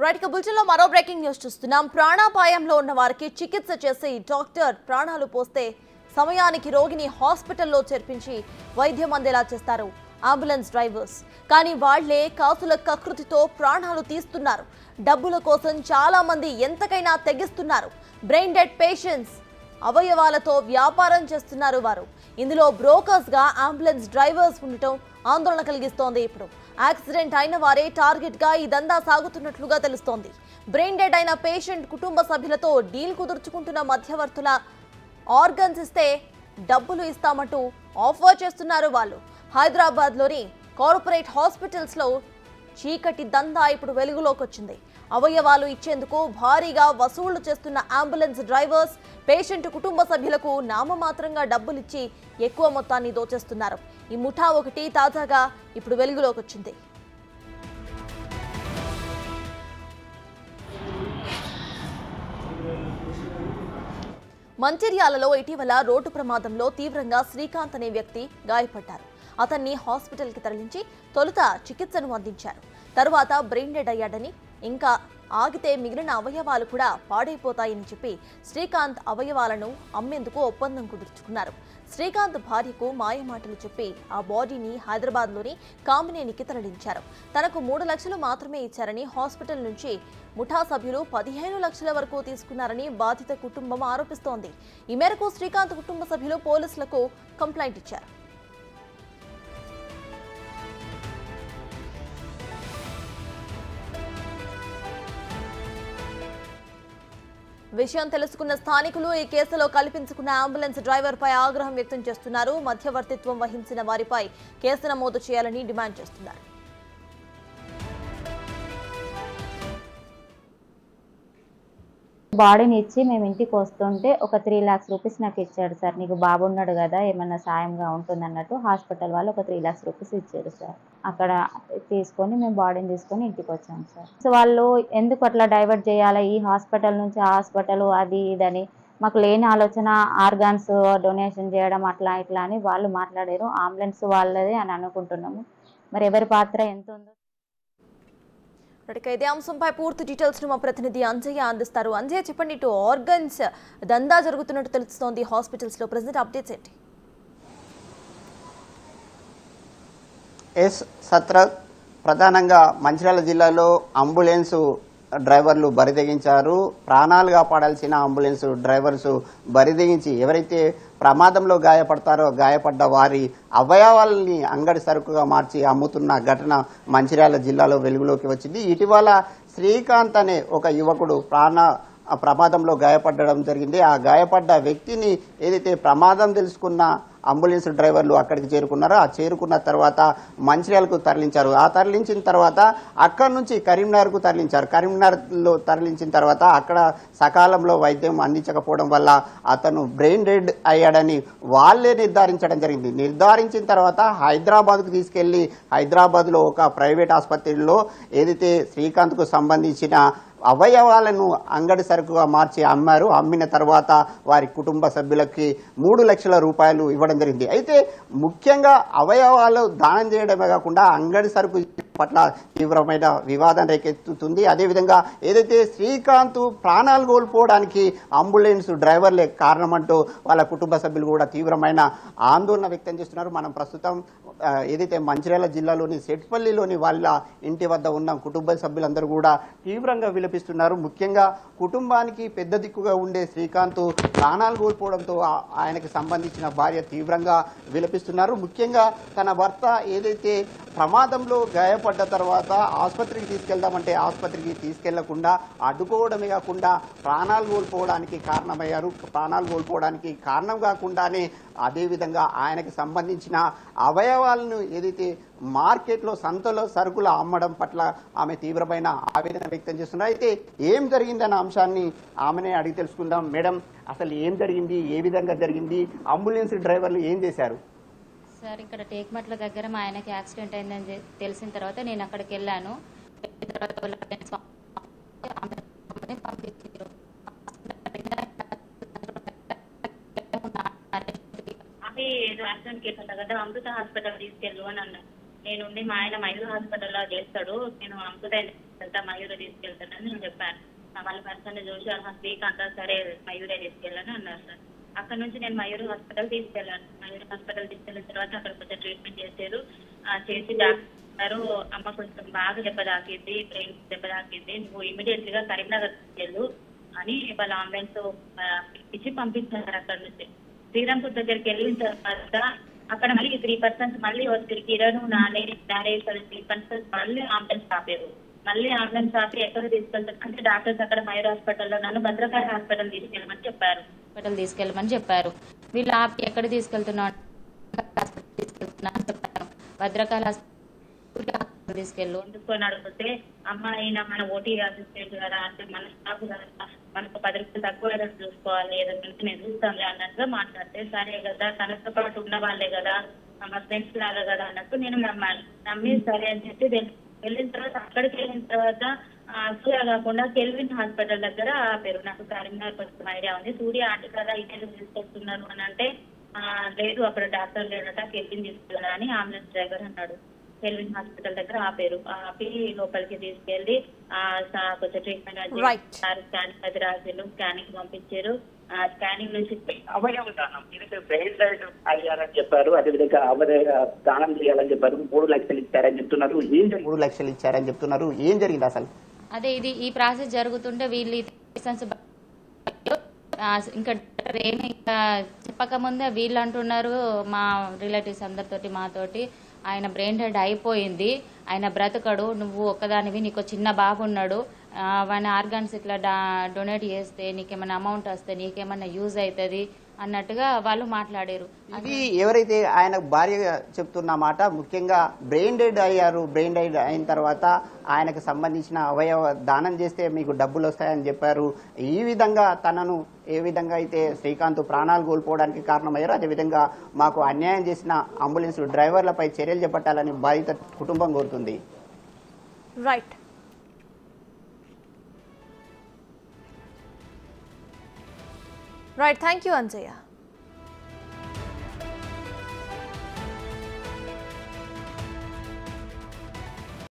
Right బులెటిన్లో మరో breaking news చూస్తున్నాం. ప్రాణాపాయంలో ఉన్న వారికి చికిత్స చేసి డాక్టర్ ప్రాణాలు పోస్తే సమయానికి రోగిని హాస్పిటల్లో చేర్పించి వైద్యం అందేలా చేస్తారు అంబులెన్స్ డ్రైవర్స్. కానీ వాళ్లే కాసుల కకృతితో ప్రాణాలు తీస్తున్నారు. డబ్బుల కోసం చాలా మంది ఎంతకైనా తెగిస్తున్నారు. బ్రెయిన్ డెడ్ పేషెంట్స్ అవయవాలతో వ్యాపారం చేస్తున్నారు వారు. ఇందులో బ్రోకర్స్ గా అంబులెన్స్ డ్రైవర్స్ ఉండటం ఆందోళన కలిగిస్తోంది. ఇప్పుడు యాక్సిడెంట్ అయిన వారే టార్గెట్ గా ఈ దందా సాగుతున్నట్లుగా తెలుస్తోంది. బ్రెయిన్ డెడ్ అయిన పేషెంట్ కుటుంబ సభ్యులతో డీల్ కుదుర్చుకుంటున్న మధ్యవర్తుల ఆర్గన్స్ ఇస్తే డబ్బులు ఇస్తామంటూ ఆఫర్ చేస్తున్నారు వాళ్ళు. హైదరాబాద్ లోని కార్పొరేట్ హాస్పిటల్స్ లో చీకటి దందా ఇప్పుడు వెలుగులోకి వచ్చింది. అవయవాలు ఇచ్చేందుకు భారీగా వసూళ్లు చేస్తున్న అంబులెన్స్ డ్రైవర్స్ పేషెంట్ కుటుంబ సభ్యులకు నామమాత్రంగా డబ్బులిచ్చి ఎక్కువ మొత్తాన్ని దోచేస్తున్నారు. ఈ ముఠా ఒకటి తాజాగా ఇప్పుడు వెలుగులోకి వచ్చింది. మంచిర్యాలలో ఇటీవల రోడ్డు ప్రమాదంలో తీవ్రంగా శ్రీకాంత్ అనే వ్యక్తి గాయపడ్డారు. అతన్ని హాస్పిటల్కి తరలించి తొలుత చికిత్సను అందించారు. తరువాత బ్రెయిన్ డెడ్ అయ్యాడని, ఇంకా ఆగితే మిగిలిన అవయవాలు కూడా పాడైపోతాయని చెప్పి శ్రీకాంత్ అవయవాలను అమ్మేందుకు ఒప్పందం కుదుర్చుకున్నారు. శ్రీకాంత్ భార్యకు మాయమాటలు చెప్పి ఆ బాడీని హైదరాబాద్లోని కామినేనికి తరలించారు. తనకు 3 లక్షలు మాత్రమే ఇచ్చారని, హాస్పిటల్ నుంచి ముఠా సభ్యులు 15 లక్షల వరకు తీసుకున్నారని బాధిత కుటుంబం ఆరోపిస్తోంది. ఈ మేరకు శ్రీకాంత్ కుటుంబ సభ్యులు పోలీసులకు కంప్లైంట్ ఇచ్చారు. విషయం తెలుసుకున్న స్థానికులు ఈ కేసులో కల్పించుకున్న అంబులెన్స్ డ్రైవర్ పై ఆగ్రహం వ్యక్తం చేస్తున్నారు. మధ్యవర్తిత్వం వహించిన వారిపై కేసు నమోదు చేయాలని డిమాండ్ చేస్తున్నారు. బాడీని ఇచ్చి మేము ఇంటికి వస్తుంటే ఒక 3 lakhs రూపీస్ నాకు ఇచ్చాడు సార్. నీకు బాబు ఉన్నాడు కదా, ఏమన్నా సాయంగా ఉంటుంది అన్నట్టు హాస్పిటల్ వాళ్ళు ఒక 3 lakhs రూపీస్ ఇచ్చారు సార్. అక్కడ తీసుకొని మేము బాడీని తీసుకొని ఇంటికి వచ్చాం సార్. సో వాళ్ళు ఎందుకు అట్లా డైవర్ట్ చేయాలి, ఈ హాస్పిటల్ నుంచి ఆ హాస్పిటల్ అది ఇదని, మాకు లేని ఆలోచన ఆర్గాన్స్ డొనేషన్ చేయడం అట్లా ఇట్లా అని వాళ్ళు మాట్లాడారు. అంబులెన్స్ వాళ్ళదే అని అనుకుంటున్నాము. మరి ఎవరి పాత్ర ఎంత ఉందో. ఇదే అంశంపై పూర్తి డీటెయిల్స్ మా ప్రతినిధి అంజయ్య అందిస్తారు. అంజయ్య చెప్పండి, ఇటు ఆర్గన్స్ దందా జరుగుతున్నట్టు తెలుస్తోంది హాస్పిటల్స్ లో, ప్రెజెంట్ అప్డేట్స్ ఏంటి? ప్రధానంగా మంచిర్యాల జిల్లాలో అంబులెన్స్ డ్రైవర్లు బరితెగించారు. ప్రాణాలు కాపాడాల్సిన అంబులెన్స్ డ్రైవర్స్ బరితెగించి ఎవరైతే ప్రమాదంలో గాయపడతారో గాయపడ్డ వారి అవయవాలని అంగడి సరుకుగా మార్చి అమ్ముతున్న ఘటన మంచిర్యాల జిల్లాలో వెలుగులోకి వచ్చింది. ఇటీవల శ్రీకాంత్ అనే ఒక యువకుడు ప్రమాదంలో గాయపడడం జరిగింది. ఆ గాయపడ్డ వ్యక్తిని ఏదైతే ప్రమాదం తెలుసుకున్న అంబులెన్స్ డ్రైవర్లు అక్కడికి చేరుకున్నారో, ఆ చేరుకున్న తర్వాత మంచిర్యాలకు తరలించారు. ఆ తరలించిన తర్వాత అక్కడి నుంచి కరీంనగర్కు తరలించారు. కరీంనగర్లో తరలించిన తర్వాత అక్కడ సకాలంలో వైద్యం అందించకపోవడం వల్ల అతను బ్రెయిన్ డెడ్ అయ్యాడని వాళ్ళే నిర్ధారించడం జరిగింది. నిర్ధారించిన తర్వాత హైదరాబాద్కు తీసుకెళ్లి హైదరాబాద్లో ఒక ప్రైవేట్ ఆసుపత్రిలో ఏదైతే శ్రీకాంత్కు సంబంధించిన అవయవాలను అంగడి సరుకుగా మార్చి అమ్మారు. అమ్మిన తర్వాత వారి కుటుంబ సభ్యులకి 3 లక్షల రూపాయలు ఇవ్వడం జరిగింది. అయితే ముఖ్యంగా అవయవాలు దానం చేయడమే కాకుండా అంగడి సరుకు పట్ల తీవ్రమైన వివాదం రేకెత్తుతుంది. అదేవిధంగా ఏదైతే శ్రీకాంత్ ప్రాణాలు కోల్పోవడానికి అంబులెన్స్ డ్రైవర్లే కారణమంటూ వాళ్ళ కుటుంబ సభ్యులు కూడా తీవ్రమైన ఆందోళన వ్యక్తం చేస్తున్నారు. మనం ప్రస్తుతం ఏదైతే మంచిర్యాల జిల్లాలోని సెట్పల్లిలోని వాళ్ళ ఇంటి వద్ద ఉన్న కుటుంబ సభ్యులందరూ కూడా తీవ్రంగా విలపిస్తున్నారు. ముఖ్యంగా కుటుంబానికి పెద్ద దిక్కుగా ఉండే శ్రీకాంత్ ప్రాణాలు కోల్పోవడంతో ఆయనకు సంబంధించిన భార్య తీవ్రంగా విలపిస్తున్నారు. ముఖ్యంగా తన భర్త ఏదైతే ప్రమాదంలో గాయపడ్డ తర్వాత ఆసుపత్రికి తీసుకెళ్దామంటే ఆసుపత్రికి తీసుకెళ్లకుండా అడ్డుకోవడమే కాకుండా ప్రాణాలు కోల్పోవడానికి కారణమయ్యారు. ప్రాణాలు కోల్పోవడానికి కారణం కాకుండానే అదేవిధంగా ఆయనకు సంబంధించిన అవయవాలను ఏదైతే మార్కెట్లో సంతలో సరుకులు అమ్మడం పట్ల ఆమె తీవ్రమైన ఆవేదన వ్యక్తం చేస్తున్నారు. అయితే ఏం జరిగిందన్న అంశాన్ని ఆమెనే అడిగి తెలుసుకుందాం. మేడం, అసలు ఏం జరిగింది, ఏ విధంగా జరిగింది, అంబులెన్స్ డ్రైవర్లు ఏం చేశారు? సార్, ఇక్కడ టేక్మట్ల దగ్గర మా ఆయనకి యాక్సిడెంట్ అయిందని తెలిసిన తర్వాత నేను అక్కడికి వెళ్ళాను. ఏదో యాక్సిడెంట్ కేసు అంట కదా, అమృత హాస్పిటల్ తీసుకెళ్ళు అని అన్నారు. నేను మా ఆయన మైలు హాస్పిటల్లో చేస్తాడు, నేను అమృత వద్దా మయూరే తీసుకెళ్తానని నేను చెప్పాను. వాళ్ళ పర్సన్ చూసి శ్రీకాంత్ సరే మయూరే తీసుకెళ్ళని అన్నారు సార్. అక్కడ నుంచి నేను మయూర్ హాస్పిటల్ తీసుకెళ్ళాను. మయూర్ హాస్పిటల్ తీసుకెళ్ళిన తర్వాత అక్కడ కొంచెం ట్రీట్మెంట్ చేశారు. చేసి డాక్టర్ అమ్మ కొంచెం బాగా దెబ్బ తాకింది, బ్రెయిన్ దెబ్బ తాకింది, నువ్వు ఇమీడియట్ గా కరీంనగర్ తీసుకెళ్ళు అని వాళ్ళ అంబులెన్స్ ఇచ్చి పంపించారు. అక్కడ నుంచి శ్రీరాంపూర్ దగ్గరికి వెళ్ళిన తర్వాత అక్కడ మళ్ళీ 3% మళ్ళీ వచ్చి కిరణ్ మ్యారేజ్ 3% మళ్ళీ అంబులెన్స్ ఆపారు. మళ్ళీ అంబులెన్స్ ఆపి ఎక్కడ తీసుకెళ్తారు అంటే డాక్టర్స్ అక్కడ మయూర్ హాస్పిటల్లో నన్ను భద్రకాళి హాస్పిటల్ తీసుకెళ్ళమని చెప్పారు. వీళ్ళు ఆపి ఎక్కడ తీసుకెళ్తున్నాను చెప్పాను. భద్రకాళి హాస్పిటల్ తీసుకెళ్ళు ఎందుకొని అడిగితే అమ్మాయిన మన ఓటీ అసిస్టెంట్ కదా అంటే మన స్టాఫ్ కదా మనకు 10 రూపాయలు తక్కువ చూసుకోవాలి ఏదంటే నేను చూస్తాను అన్నట్టుగా మాట్లాడితే సరే కదా తనతో పాటు ఉన్న వాళ్ళే కదా మా ఫ్రెండ్స్ లాగా కదా అన్నట్టు నేను నమ్మి సరే అని చెప్పి వెళ్ళిన తర్వాత అక్కడికి వెళ్ళిన తర్వాత సూర్య కాకుండా కెల్విన్ హాస్పిటల్ దగ్గర ఆపారు. నాకు కరీంనగర్ కొంచెం ఐడియా ఉంది. సూర్య ఆంటీ కదా ఇదే తీసుకొస్తున్నారు అని అంటే లేదు అక్కడ డాక్టర్ లేదట కెల్విన్ తీసుకెళ్ళా అని అంబులెన్స్ డ్రైవర్ అన్నాడు. కెల్విన్ హాస్పిటల్ దగ్గర ఆపారు. ఆపి లోపలికి తీసుకెళ్లి కొంచెం ట్రీట్మెంట్ స్కానింగ్ అది రాశారు. స్కానింగ్ పంపించారు. స్కానింగ్ నుంచి అవయవ దానం ఇది బ్రెయిన్ డెడ్ అయ్యారని చెప్పారు. అదేవిధంగా అవయవ దానం చేయాలని చెప్పారు. 3 లక్షలు ఇచ్చారని చెప్తున్నారు. 3 లక్షలు ఇచ్చారని చెప్తున్నారు. ఏం జరిగింది అసలు? అదే ఈ ప్రాసెస్ జరుగుతుంటే వీళ్ళు ఇంకా ఏమి ఇంకా చెప్పకముందే వీళ్ళు అంటున్నారు మా రిలేటివ్స్ అందరితోటి మాతోటి ఆయన బ్రెయిన్ డెడ్ అయిపోయింది, ఆయన బ్రతకడు, నువ్వు ఒక్కదానివి, నీకు చిన్న బాబు ఉన్నాడు, వాని ఆర్గాన్స్ ఇట్లా డొనేట్ చేస్తే నీకేమైనా అమౌంట్ వస్తే నీకేమైనా యూజ్ అవుతుంది అన్నట్టుగా వాళ్ళు మాట్లాడారు. ఇది ఎవరైతే ఆయన భార్య చెప్తున్న మాట ముఖ్యంగా బ్రెయిన్ డెడ్ అయ్యారు. బ్రెయిన్ డెడ్ అయిన తర్వాత ఆయనకు సంబంధించిన అవయవ దానం చేస్తే మీకు డబ్బులు వస్తాయని చెప్పారు. ఈ విధంగా తనను ఏ విధంగా అయితే శ్రీకాంత్ ప్రాణాలు కోల్పోవడానికి కారణమయ్యారో అదేవిధంగా మాకు అన్యాయం చేసిన అంబులెన్స్ డ్రైవర్లపై చర్యలు చేపట్టాలని బాధిత కుటుంబం కోరుతుంది. రైట్. Thank you Anjaiah.